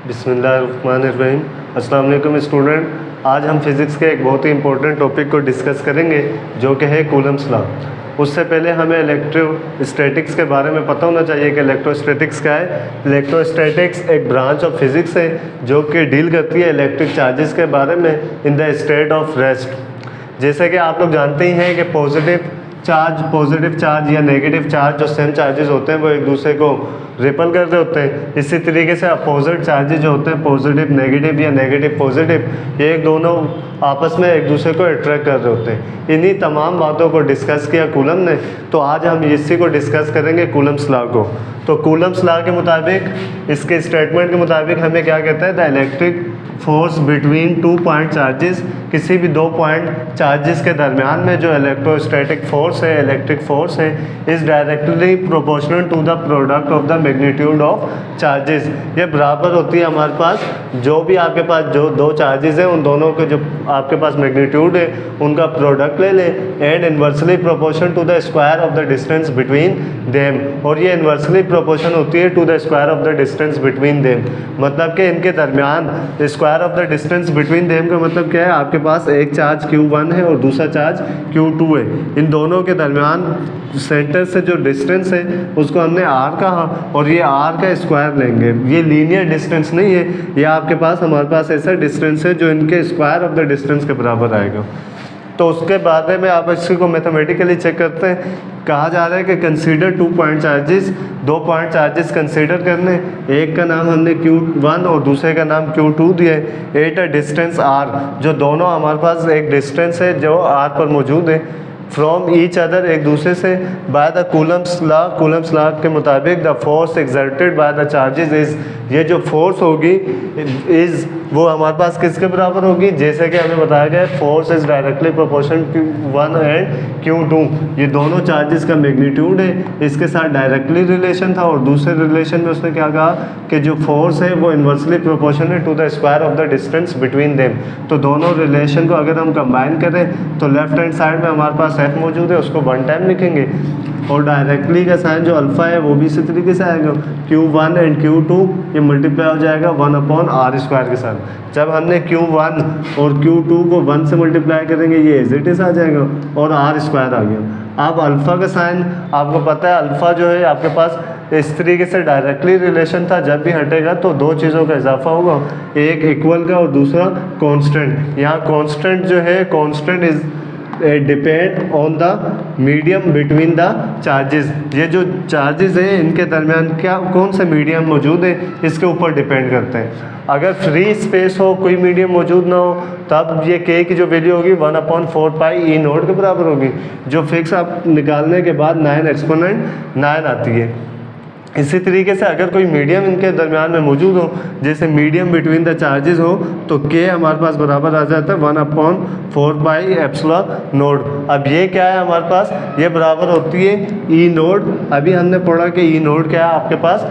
बिस्मिल्लाहिर्रहमानिर्रहीम। अस्सलाम वालेकुम स्टूडेंट। आज हम फिज़िक्स के एक बहुत ही इंपॉर्टेंट टॉपिक को डिस्कस करेंगे जो कि है कूलम्स लॉ। उससे पहले हमें इलेक्ट्रोस्टैटिक्स के बारे में पता होना चाहिए कि इलेक्ट्रोस्टैटिक्स क्या है। इलेक्ट्रोस्टैटिक्स एक ब्रांच ऑफ फिज़िक्स है जो कि डील करती है इलेक्ट्रिक चार्जेस के बारे में in the state of rest. जैसे कि आप लोग जानते ही हैं कि पॉजिटिव चार्ज या नेगेटिव चार्ज जो सेम चार्जेस होते हैं वो एक दूसरे को रिपल कर रहे होते हैं। इसी तरीके से अपोजिट चार्जेस जो होते हैं पॉजिटिव नेगेटिव या नेगेटिव पॉजिटिव, ये एक दोनों आपस में एक दूसरे को अट्रैक्ट कर रहे होते हैं। इन्हीं तमाम बातों को डिस्कस किया कूलम ने, तो आज हम इसी को डिस्कस करेंगे कूलम्स लॉ को। तो कूलम्स लॉ के मुताबिक, इसके स्टेटमेंट के मुताबिक हमें क्या कहता है, the electric force between two point charges, किसी भी दो पॉइंट चार्जेस के दरमियान में जो इलेक्ट्रोस्टैटिक फोर्स है, इलेक्ट्रिक फोर्स है, is directly proportional to the product of the magnitude of charges. ये बराबर होती है हमारे पास, जो भी आपके पास जो दो चार्जेस हैं उन दोनों के जो आपके पास मैग्नीट्यूड है उनका प्रोडक्ट ले लें, and inversely proportional to the square of the distance between them. और ये इन्वर्सली प्रोपोर्शन होती है to the square of the distance between them, मतलब कि इनके दरमियान square of the distance between them का मतलब क्या है, आपके पास एक चार्ज Q1 है और दूसरा चार्ज Q2 है। इन दोनों के दरमियान सेंटर से जो डिस्टेंस है उसको हमने R कहा और ये R का स्क्वायर लेंगे। ये लीनियर डिस्टेंस नहीं है, ये आपके पास हमारे पास ऐसा डिस्टेंस है जो इनके स्क्वायर ऑफ द डिस्टेंस के बराबर आएगा। तो उसके बाद में आप इसी को मैथमेटिकली चेक करते हैं। कहा जा रहा है कि कंसीडर टू पॉइंट चार्जेस, दो पॉइंट चार्जेस कंसीडर करने, एक का नाम हमने Q1 और दूसरे का नाम Q2 दिया है, एट अ डिस्टेंस R, जो दोनों हमारे पास एक डिस्टेंस है जो R पर मौजूद है, फ्रॉम ईच अदर, एक दूसरे से, बाय द कूलम्स लॉ के मुताबिक the force exerted by the charges is, ये जो फोर्स होगी इज़ वो हमारे पास किसके बराबर होगी, जैसे कि हमें बताया गया है force is directly proportional Q1 and Q2। ये दोनों चार्जेस का मैग्नीट्यूड है, इसके साथ डायरेक्टली रिलेशन था और दूसरे रिलेशन में उसने क्या कहा कि जो फोर्स है वो inversely proportional to the square of the distance between them. तो दोनों रिलेशन को अगर हम कंबाइन करें तो लेफ्ट हैंड साइड में हमारे पास F मौजूद है, उसको वन टाइम लिखेंगे, और डायरेक्टली का साइन जो अल्फ़ा है वो भी इसी तरीके से आएगा, Q1 एंड Q2 ये मल्टीप्लाई हो जाएगा 1/r² के साथ। जब हमने Q1 और Q2 को 1 से मल्टीप्लाई करेंगे ये एज इट इज़ आ जाएगा और r² आ गया। अब अल्फ़ा का साइन आपको पता है, अल्फ़ा जो है आपके पास इस तरीके से डायरेक्टली रिलेशन था, जब भी हटेगा तो दो चीज़ों का इजाफा होगा, एक इक्वल का और दूसरा कॉन्स्टेंट। यहाँ कॉन्स्टेंट जो है, constant is depend on the medium between the charges. ये जो चार्जेस हैं इनके दरमियान क्या कौन सा मीडियम मौजूद है इसके ऊपर डिपेंड करते हैं। अगर फ्री स्पेस हो, कोई मीडियम मौजूद ना हो, तब ये k की जो वैल्यू होगी 1/4π E0 के बराबर होगी, जो फिक्स आप निकालने के बाद 9 एक्सपोनेंट 9 आती है। इसी तरीके से अगर कोई मीडियम इनके दरमियान में मौजूद हो, जैसे मीडियम बिटवीन द चार्जेस हो, तो k हमारे पास बराबर आ जाता है 1/4πε0। अब ये क्या है हमारे पास, ये बराबर होती है E0। अभी हमने पढ़ा कि E0 क्या है आपके पास,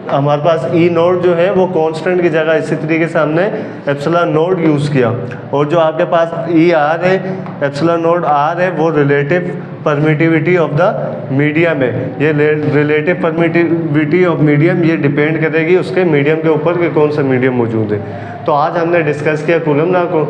हमारे पास E0 जो है वो कांस्टेंट की जगह इसी तरीके से हमने ε0 यूज़ किया, और जो आपके पास ER है, ε0 R है, वो relative permittivity of the medium है। ये रिलेटिव परमिटिविटी ऑफ मीडियम ये डिपेंड करेगी उसके मीडियम के ऊपर कि कौन सा मीडियम मौजूद है। तो आज हमने डिस्कस किया कूलम लॉ को।